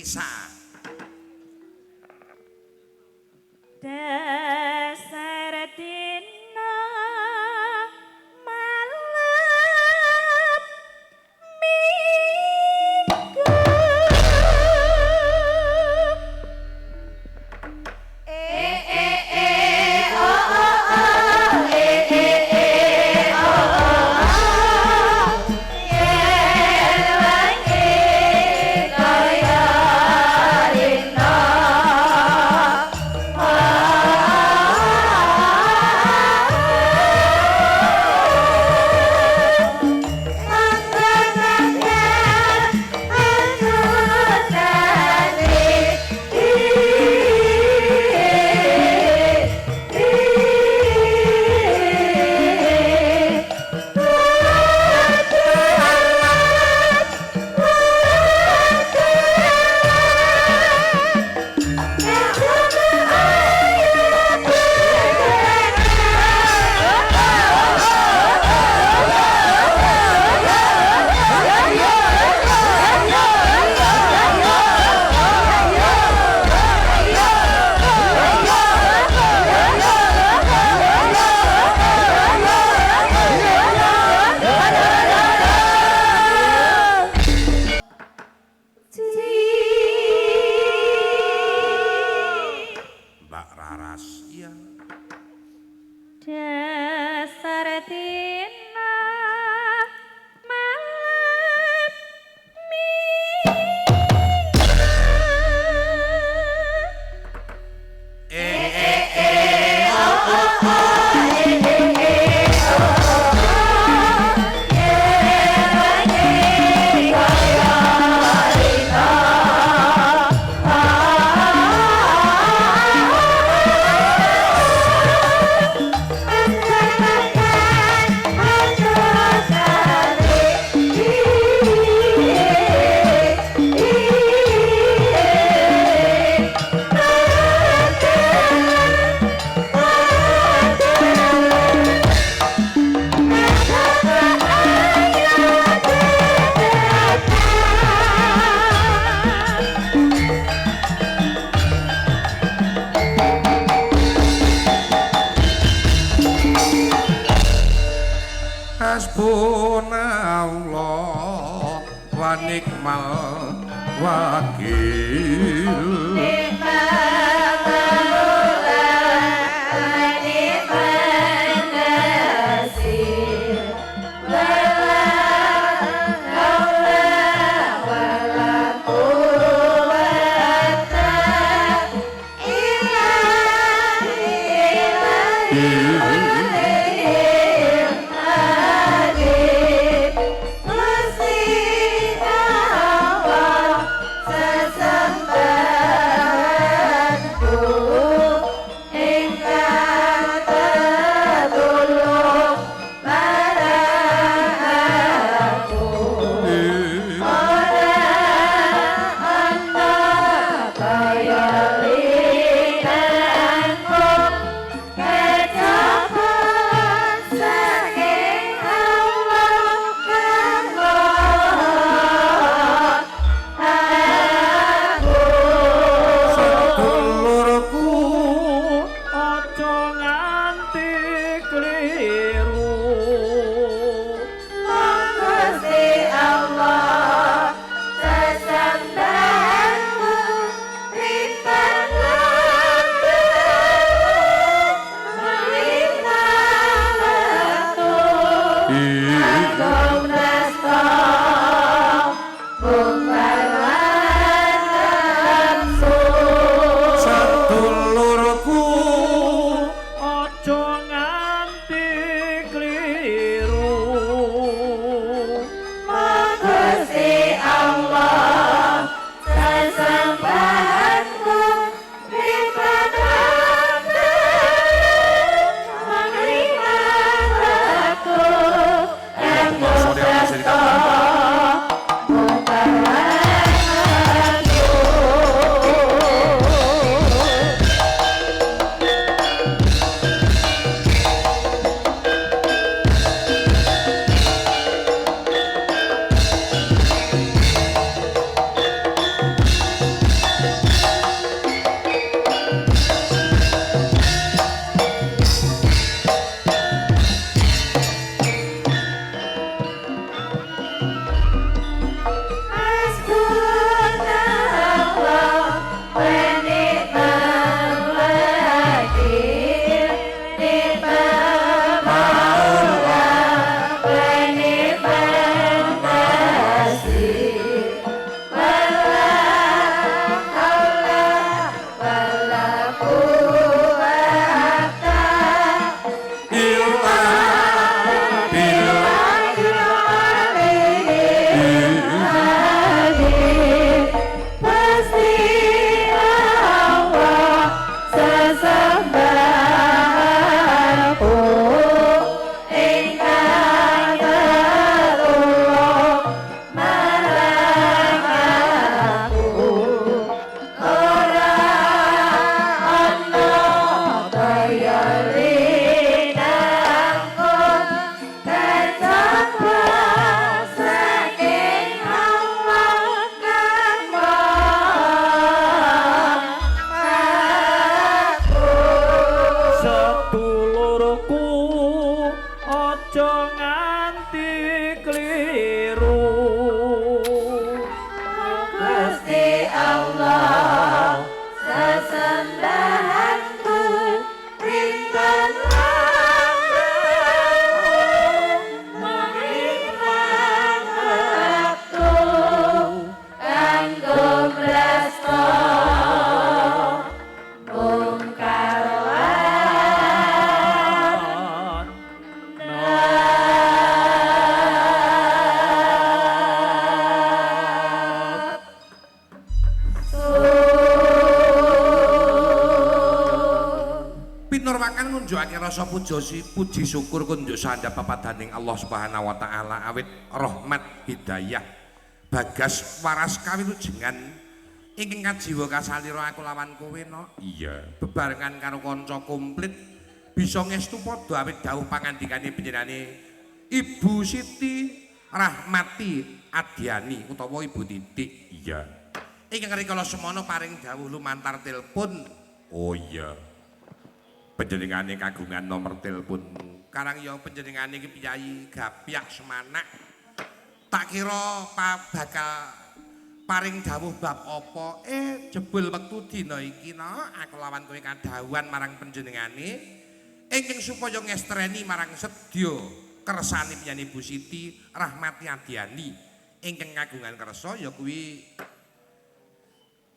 Risa. Dasar dina malam minggu Mbak Raras, iya. dasar dina malam Hasbunallah wa ni'mal wakil. wakan ngunjukake rasa puji syukur kunjuk sandhap papadaning Allah Subhanahu wa taala awit rahmat hidayah bagas waras kawilujengan ingkang kajiwa kasalira aku lawan kowe no. Iya, bebarengan karo kanca komplit bisa ngestu padha awit dawuh pangandikane panjenengane Ibu Siti Rahmati Adiani utawa Ibu Titik. Iya. Ingkang rikala semono paring dawuh lumantar telepon. Oh iya. Panjenengane kagungan nomor telepon karang ya panjenengane iki piyayi Gapyak Semanak tak kira bakal paring dawuh bab apa jebul wektu dina iki no aku lawan kowe kadhawuhan marang panjenengane ingkang supaya ngestreni marang sedya kersane penyanyi Ibu Siti Rahmati Adiani ingkang kagungan kersa ya kuwi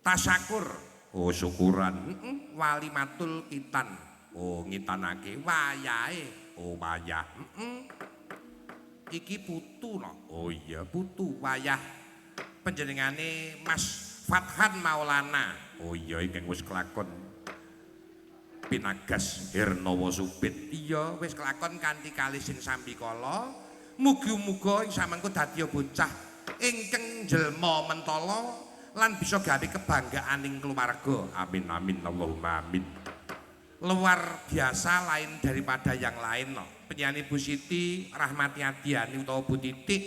tasakur oh syukuran walimatul kitan. Oh ngitanake wayahe. Oh wayah. Iki putu no. Oh iya putu wayah panjenengane Mas Fathan Maulana. Oh iya ingkang wis kelakon pinagas Hernawa Supit. Iya wis kelakon kanthi kalih sing sambikala. Mugi-muga ing samengko dadi bocah ingkang jelma mentala lan bisa gawe kebanggaan ing keluarga. Amin amin Allahumma amin. Luar biasa lain daripada yang lain no. Penyanyi Bu Siti Rahmati Adiani utawa Bu Titik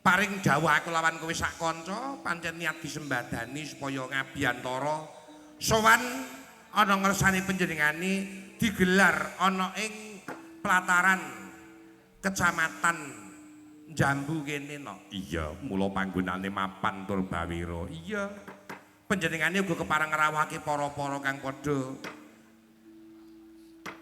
paring dawuh aku lawan kowe sak kanca pancen niat disembadani supaya ngabiyantara sowan ana ngersane panjenengane digelar ana ing pelataran Kecamatan Jambu kene no. Iya, mula panggonane mapan Turbawira. Iya. Panjenengane uga kepareng ngrawuhake para-para kang padha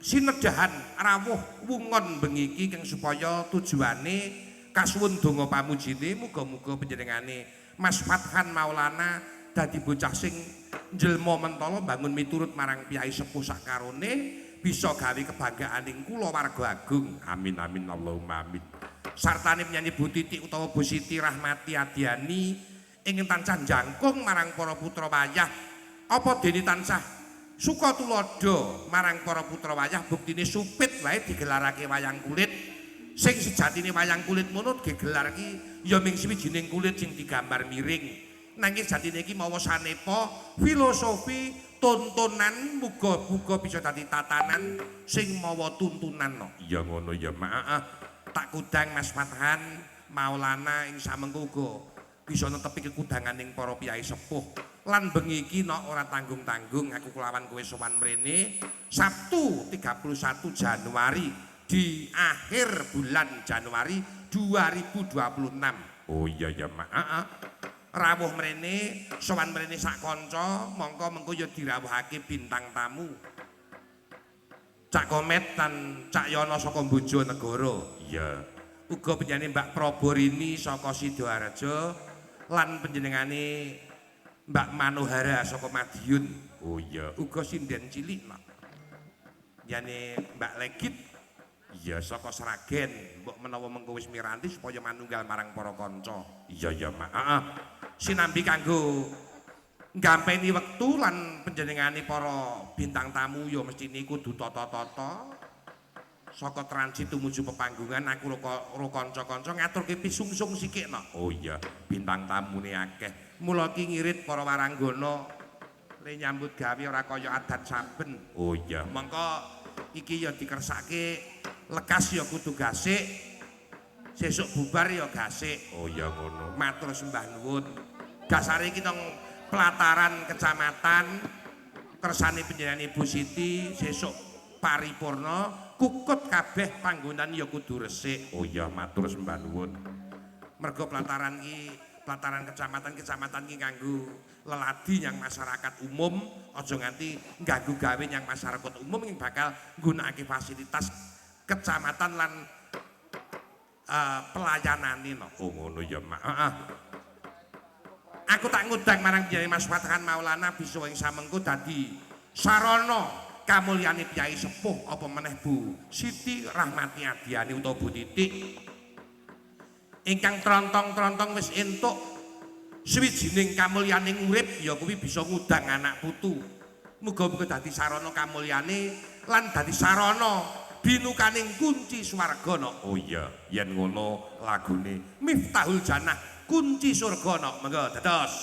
sinedahan rawuh wungon bengi iki kang supaya tujuane kasuwun donga pamujine muga-muga panjenengane Mas Fathan Maulana dadi bocah sing njelma mentala bangun miturut marang piyai sepuh sakarone bisa gawe kebanggaan ing kula warga agung. Amin amin Allahumma amin. Sartane penyanyi Bu Titik utawa Bu Siti Rahmati Adiani ingin tansah jangkung marang para putra wayah apa dene tansah suka tulodo marang para putra wayah buktine supit wae digelarake wayang kulit sing sejatine wayang kulit mono digelar iki ya ming siwijining kulit sing digambar miring nanging jatine iki mawa sanepa filosofi tontonan muga-muga bisa dadi tatanan sing mawa tuntunan no. Ya ngono ya maaf tak kudang Mas Fathan Maulana ing samengko uga bisa netepi kekudanganing para piyai sepuh lan bengi iki no ora tanggung-tanggung aku kelawan kowe sowan mrene Sabtu 31 Januari di akhir bulan Januari 2026. Oh iya ya maaf rawuh mrene sowan mrene sak kanca mongko mengko ya dirawuhake bintang tamu Cak Komet dan Cak Yono saka Bojonegoro. Iya. Uga penyanyi Mbak Proborini saka Sidoarjo lan panjenengane Mbak Manohara saka Madiun. Oh iya, uga sinden cilik no. Yane Mbak Legit iya saka Sragen, mbok menawa mengko wis miranti supaya manunggal marang para kanca. Iya ya, maaf. Sinambi kanggo ngampeni wektu lan panjenengane para bintang tamu ya mestine kudu tata-tata saka transit tumuju pepanggungan aku karo kanca-kanca ngaturke pisungsung sithik no. Oh iya, bintang tamune akeh. Mula ki ngirit para waranggana le nyambut gawe ora kaya adat saben. Oh iya, mengko iki ya dikersake lekas ya kudu gasik. Sesuk bubar ya gasik. Oh iya ngono. Matur sembah nuwun. Dasare iki nang pelataran kecamatan kersane panjenengan Ibu Siti sesuk paripurna kukut kabeh panggonan ya kudu resik. Oh iya matur sembah nuwun. Mergo pelataran kecamatan iki kanggo leladi yang masyarakat umum aja nganti ngganggu gawe yang masyarakat umum yang bakal nggunakake fasilitas kecamatan lan pelayanane no. Oh ngono ya maaf. Aku tak ngundang marang Kyai Mas Fathan Maulana bisa ing samengko dadi sarana kamulyane piyai sepuh apa meneh Bu Siti Rahmati Adiani utawa Bu Titik ingkang trontong-trontong wis entuk swijining kamulyaning urip ya kuwi bisa ngundang anak putu. Muga-muga dadi sarana kamulyane lan dadi sarana binukaning kunci swargana. Oh iya, yen ngono lagune Miftahul Jannah, kunci surga. Monggo dados.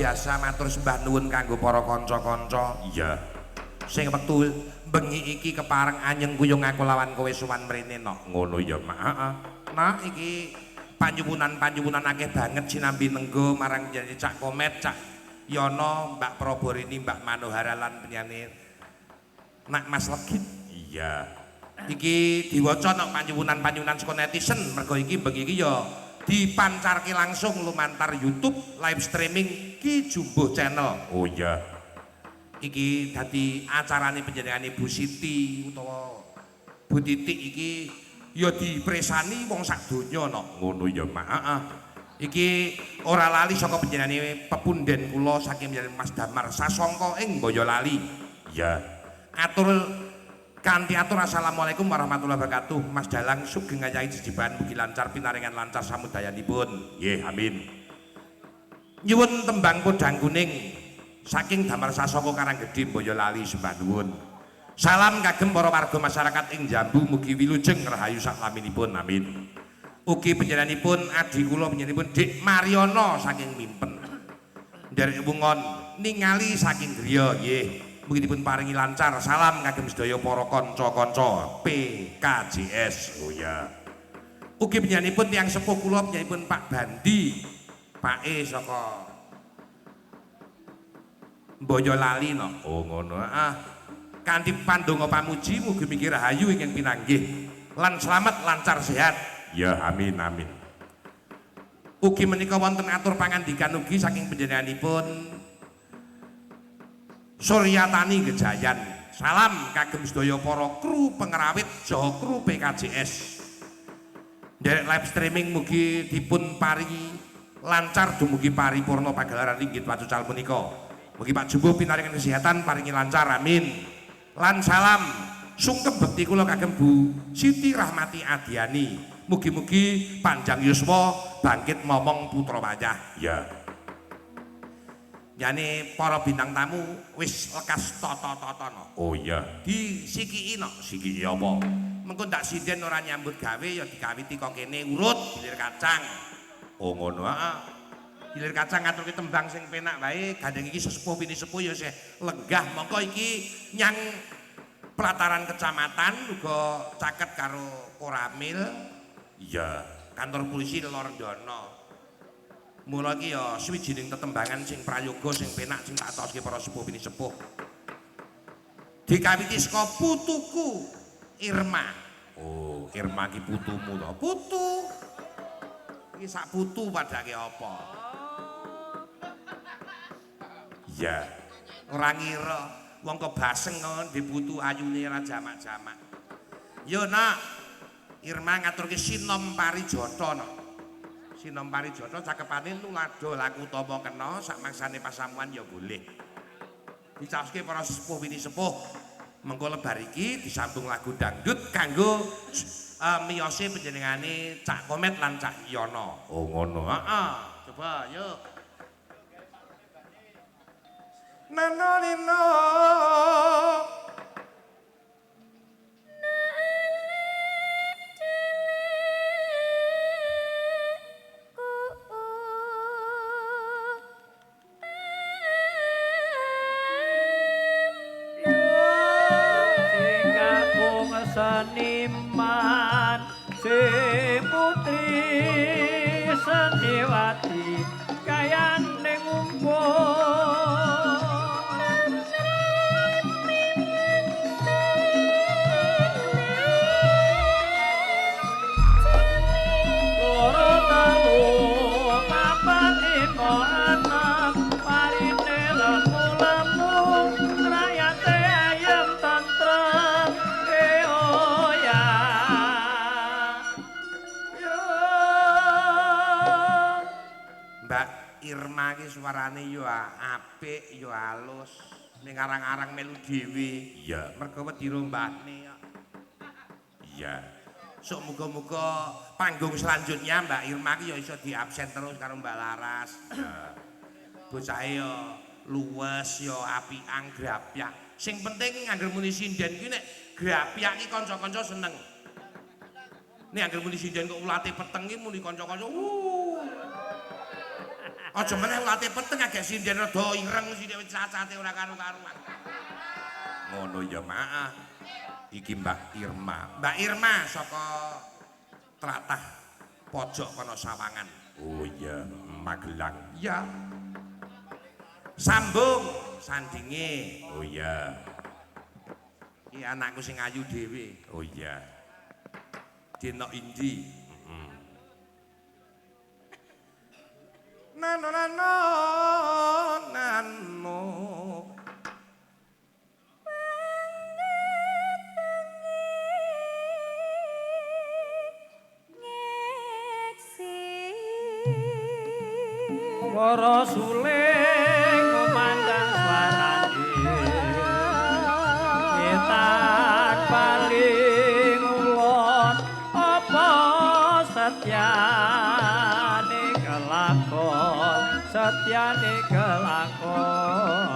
biasa matur sembah nuwun kanggo para kanca-kanca. Iya. Sing wektu bengi iki kepareng anyeng kuyung aku lawan kowe sowan mrene nok. Ngono ya, Mak. Heeh. Nah, iki panjuwunan akeh banget sinambi nenggo marang jadi Cak Komet, Cak Yono, Mbak Proborini, Mbak Manohara lan penyanyi Nak Mas Legit. Iya. Iki diwaca nok panjuwunan saka netizen mergo iki bengi iki ya dipancarke langsung lumantar YouTube live streaming Ki Jumbo Channel. Oh iya. Iki dadi acarane panjenengane Bu Siti utawa Bu Titik iki ya dipresani wong sak donya no. Ngono ya, Mak. Heeh. Iki ora lali saka panjenengane pepunden kula saking Mas Damar Sasongko ing Boyolali. Iya. Atur kanthi atur assalamualaikum warahmatullahi wabarakatuh. Mas Dalang sugeng ngayahi jejiban mugi lancar pinaringan lancar samudayanipun. Nggih, amin. Nyuwun tembang podang kuning saking Damar Sasongko Karanggedhe Boyolali sembah nuwun. Salam kagem para warga masyarakat ing Jambu mugi wilujeng rahayu saklaminipun amin. Ugi panjenenganipun adi kula panjenenganipun Dik Mariono saking Mimpen. Nderek wungon ningali saking griya nggih. Mugi dipun paringi lancar. Salam kagem sedaya para kanca-kanca PKJS. Oh ya. Ugi panjenenganipun tiyang sepuh kula panjenenganipun Pak Bandi. Pak E saka Boyolali no. Oh ngono. Kanthi pandonga pamuji mugi mikir rahayu ingkang pinanggih lan selamat lancar sehat. Ya, amin amin. Ugi menika wonten atur pangandikan ugi saking panjenenganipun Suryatani Gejayan. Salam kagem sedaya para kru pengerawit Jawa Kru PKJS. Nderek live streaming mugi dipun paringi lancar dumugi paripurna pagelaran ringgit pacucal punika. Mugi Pak Jumbo pinaringan kesehatan paringi lancar amin. Lan salam sungkem bekti kula kagem Bu Siti Rahmati Adiani. Mugi-mugi panjang yuswa bangkit momong putra wayah. Ya. Jane para bintang tamu wis lekas tata-tata no. Oh iya. Disikiki no. Siki apa? Mengko ndak sinden ora nyambut gawe ya dikawiti kok kene urut gilir kacang. Oh ngono. Heeh. Gilir kacang ngaturke tembang sing penak wae, gandeng iki sesepuh pini sepuh ya sih lenggah mongko iki nyang pelataran kecamatan uga caket karo Koramil. Iya. Kantor polisi Lor Dono. Mula iki ya swijining tetembangan sing prayoga sing penak sing tak toske para sepuh pini sepuh. Dikawiti saka putuku Irma. Oh, Irma ki putumu to. Putu. Iki sak putu padake apa? Iya. Ora ngira wong kebaseng kon diputu ayune ora jamak-jamak. Yo nak Irma ngaturke sinom parijata no. Sinom parijata cakepane lulado laku tama kena sak mangsane pasamuan ya boleh. Dicaoske para sepuh wini sepuh. Mengko lebar iki disambung lagu dangdut kanggo miyose panjenengane Cak Komet lan Cak Yono. Oh ngono. Heeh, coba yuk. Nanolino seniman si putri seniwati kayane ngumpul loro telu papat lima anak parine lemu-lemu rakyate ayem tentrem ya Mbak Irma ki suarane yo apik yo halus. Ning arang-arang melu dhewe. Iya. Mergo wedi rombane kok. Iya. Sok muga-muga panggung selanjutnya Mbak Irma ki yo iso diabsen terus karo Mbak Laras. Ya. Bocahe yo luwes yo apian grapyak. Sing penting angger muni sinden ki nek grapyak ki kanca-kanca seneng. Nek angger muni sinden kok ulate peteng ki muni kanca-kanca Aja meneh ulate peteng agek sinden rada ireng sithik cacate ora karo-karuan. Ngono ya, Mak. Iki Mbak Irma. Mbak Irma saka tlatah pojok kono Sawangan. Oh iya, Magelang. Iya. Sambung sandinge. Oh iya. Iki anakku sing ayu dhewe. Oh iya. Dina Indi. Nano nano nano. Para suling ngumandang swarane Kitak paling ulon apa setyane kelakon setyane kelakon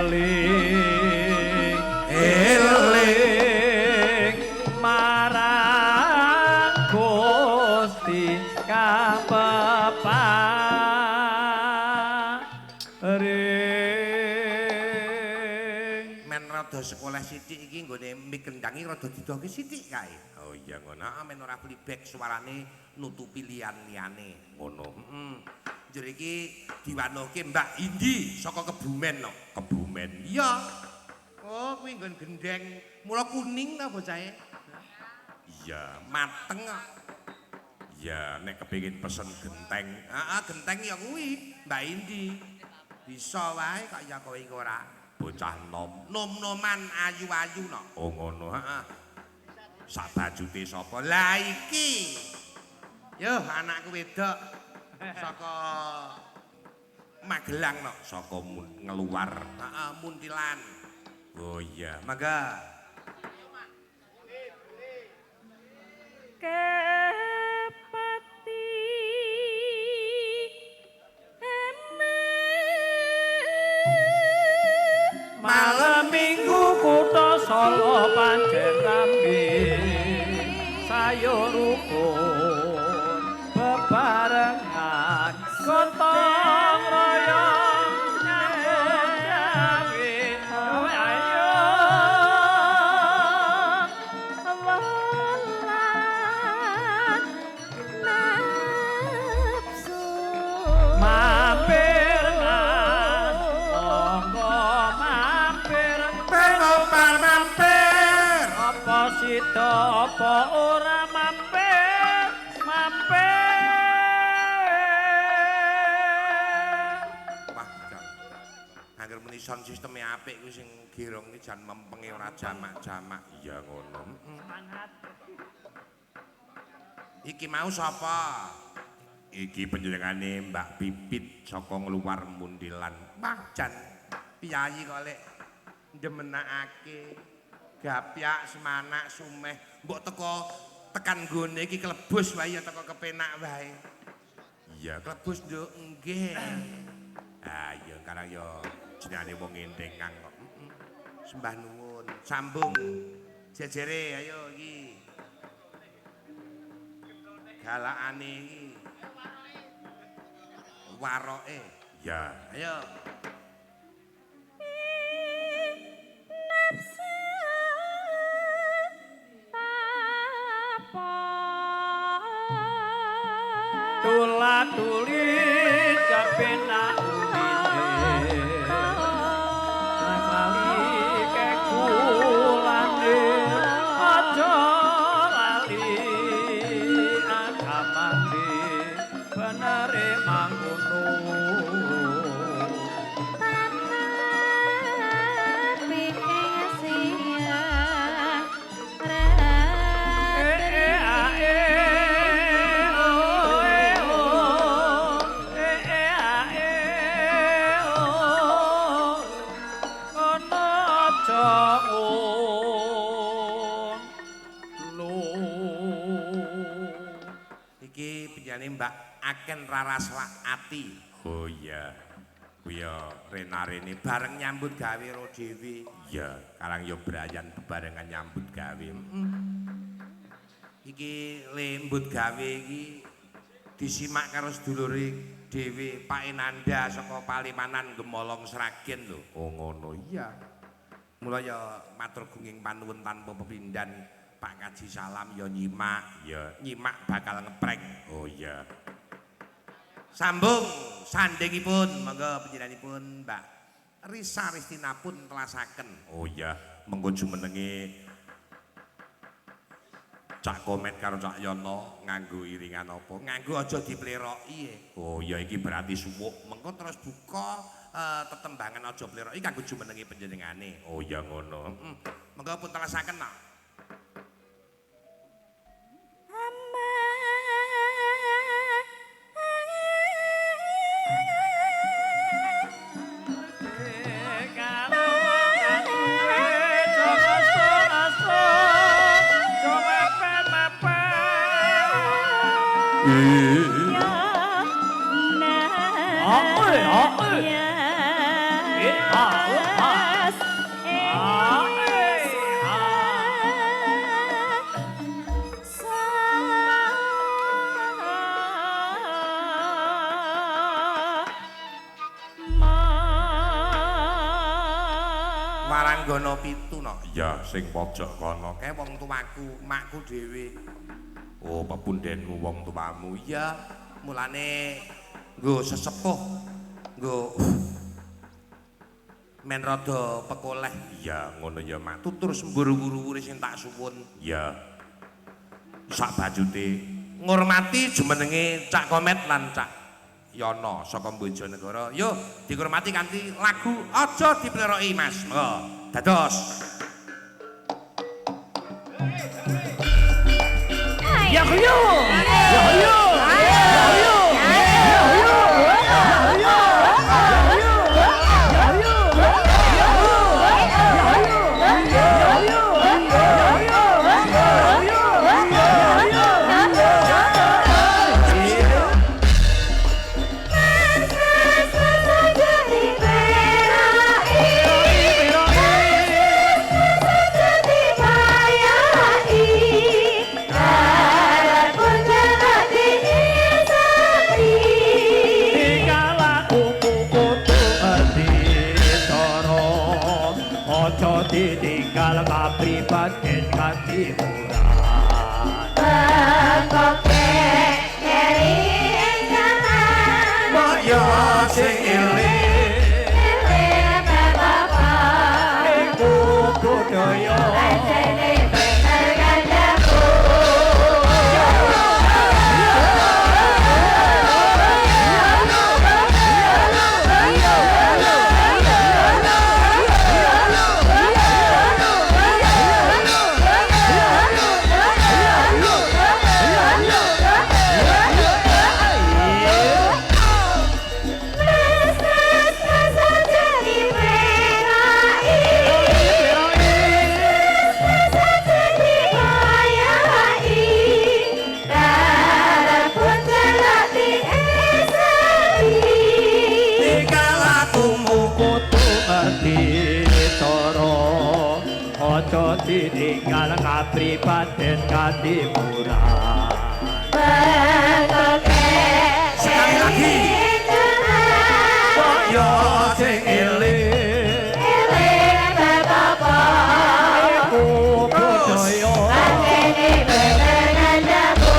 Iling eling marang Gusti kapeparing Men rada sekolah sithik iki nggone mik kendangi rada didoke sithik kae. Oh iya ngono. Nah, men ora flybag suarane nutupi liyan liyane. Ngono. Njur iki diwanohke Mbak Indi saka Kebumen no. Kebumen. Iya. Oh, kuwi nggon gendeng mula kuning ta bocahe. Iya. Mateng kok. Ya nek kepengin pesen genteng. Heeh, genteng ya kuwi Mbak Indi. Bisa wae kok ya kowe iki ora. Bocah nom. Nom-noman ayu-ayu no. Oh ngono. Heeh. Sak bajute sapa? Lah iki. Yo anakku wedok saka Magelang no. Saka ngeluar. Heeh, Muntilan. Oh iya. Mangga. Kepati Malam minggu kutha Solo pancen rambe sayur rukun bebarengan gotong royong nyambut gawe ayo Walan nafsu mampir mas monggo mampir Pengopar mampir. apa sida apa ora mampir Wah, Jan. Angger muni sound sisteme apik kuwi sing gerong iki jan mempenge ora jamak-jamak. Iya ngono. Iki mau sapa? Iki panjenengane Mbak Pipit saka ngeluar Muntilan. Wah, jan piyayi kok lek ndemenakake gapyak semanak sumeh. Mbok teko tekan nggone iki klebus wae ya teko kepenak wae. Iya. Klebus nduk nggih. Ah iya karang yo jenenge wong enteng kang kok. Sembah nuwun. Sambung. Jejere ayo iki. Galakane iki. Waroke. Ya. Ayo. nafsu apa tulat-tulit kepenak ulite Sakali kekulane aja lali agamane benere mangkono Iki penyanyi Mbak Aken Raraswa Ati. Oh iya. Kuya rena-rene bareng nyambut gawe ro dhewe. iya karang ya brayan bebarengan nyambut gawe. Iki lembut gawe iki disimak karo sedulure dhewe Pak Enanda saka Palimanan Gemolong Sragen lho. Oh ngono iya. Mula ya matur gunging panuwun tanpa pepindhan Pak Kaji Salam ya nyimak, nyimak bakal ngepreng. Oh iya. Sambung sandhingipun monggo panjenenganipun Mbak Risa Ristina pun telasaken. Oh iya, mengko jumenenge Cak Komet karo Cak Yono nganggo iringan apa? Nganggo aja dipleroki. Oh iya iki berarti suwuk. Mengko terus buka tetembangan aja pleroki kanggo jumenenge panjenengane. Oh iya ngono. Monggo pun telasaken no. Waranggono pitu no. Iya, sing pojok kono. Kae wong tuaku, makku dhewe. Oh, pepundenmu wong tuamu. Iya, mulane nggo sesepuh, nggo men rada pekoleh. Iya, ngono ya, Mak. Tutur semburu-wuru sing tak suwun. Iya. Sak bajute Ngurmati jumenenge Cak Komet lan Cak Yono saka Bojonegoro. Yo dihormati kanthi lagu Aja Dipleroki Mas. Monggo. Dados. Ya yo. Ya yo. Ditinggal kapribaden katimuran Bekoke kering jalan Mbaya sing eling Bapak iku budaya Ajene bener gandaku ditinggal kapribaden katimuran Bekoke Sekali lagi. Mbaya sing eling Bapak iku budaya Ajene bener gandaku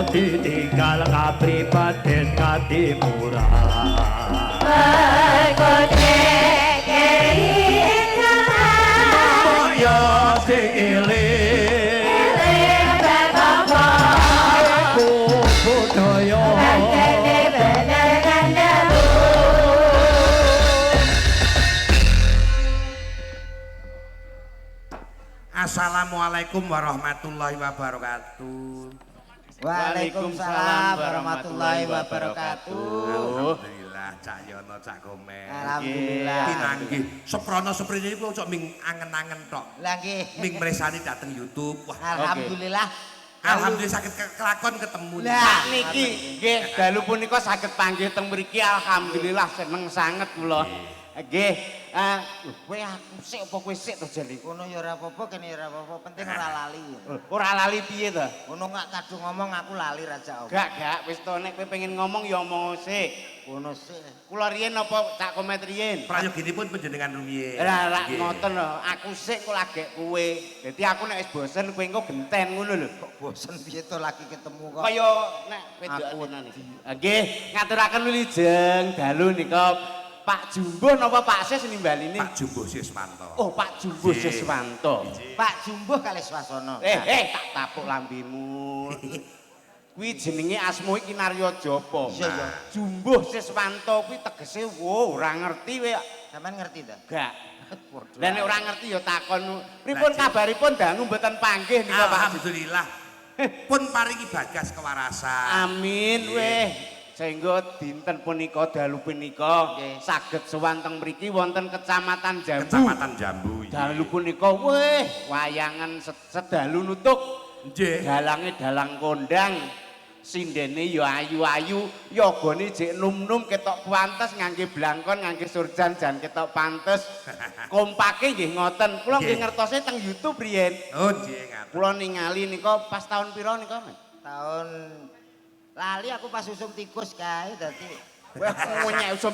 ditinggal kapribaden katimuran Bekoke kering Assalamualaikum warahmatullahi wabarakatuh. Waalaikumsalam warahmatullahi wabarakatuh. Alhamdulillah Cak Yono Cak Komeng. Alhamdulillah. Pinanggih seprono seprene iku cok ming angen-angen tok. Lah nggih. Ming mresani dateng YouTube. Wah, Alhamdulillah. alhamdulillah sakit kelakon ketemu. Lah Niki nggih dalu punika saged panggih teng mriki alhamdulillah seneng sanget kula. Nggih, kowe aku sik apa kowe sik to jane? Kono ya ora apa-apa, kene ya ora apa-apa, penting ora lali. Ora lali piye to? Kono gak kadung ngomong aku lali raja apa. Gak, wis to nek kowe pengen ngomong ya omong sik. Kono sik. Kula riyen apa Cak Komet riyen? Prayoginipun panjenengan rumiyin. Ora Nggih. ngoten lho, aku sik kok lagek kowe. Dadi aku nek wis bosen kowe engko genten ngono lho. Kok bosen piye to lagi ketemu kok. Kaya nek wedokan iki. Nggih, ngaturaken wilujeng dalu nika Pak Jumbo napa Pak Sis nimbaline? Pak Jumbo Siswanto. Oh, Pak Jumbo Nggih. Siswanto. Pak Jumbuh kali Swasana. Tak tapuk lambemu. Kuwi jenenge asma iki Narya Japa. Iya, iya. Jumbo Siswanto kuwi tegese ora ngerti kowe. Sampeyan ngerti ta? Gak. Waduh. Lah nek ora ngerti ya takon. Pripun Lah, kabaripun dangu mboten panggih nika Pak? Alhamdulillah. Pun paringi bagas kewarasan. Amin weh. Sehingga dinten punika dalu punika Nggih. saged sowan teng mriki wonten Kecamatan Jambu. Kecamatan Jambu. iya. Dalu punika weh wayangan sedalu nutuk. Nggih. Dalange dalang kondang. Sindene ya ayu-ayu, yogane jek num-num ketok pantes ngangge blangkon, ngangge surjan jan ketok pantes. Kompake nggih ngoten. Kula nggih Nggih. ngertose teng YouTube riyen. Oh, nggih ngaten. Kula ningali nika pas tahun pira nika, Mas? Tahun lali aku pas usum tikus kae dadi Wah, nyek usum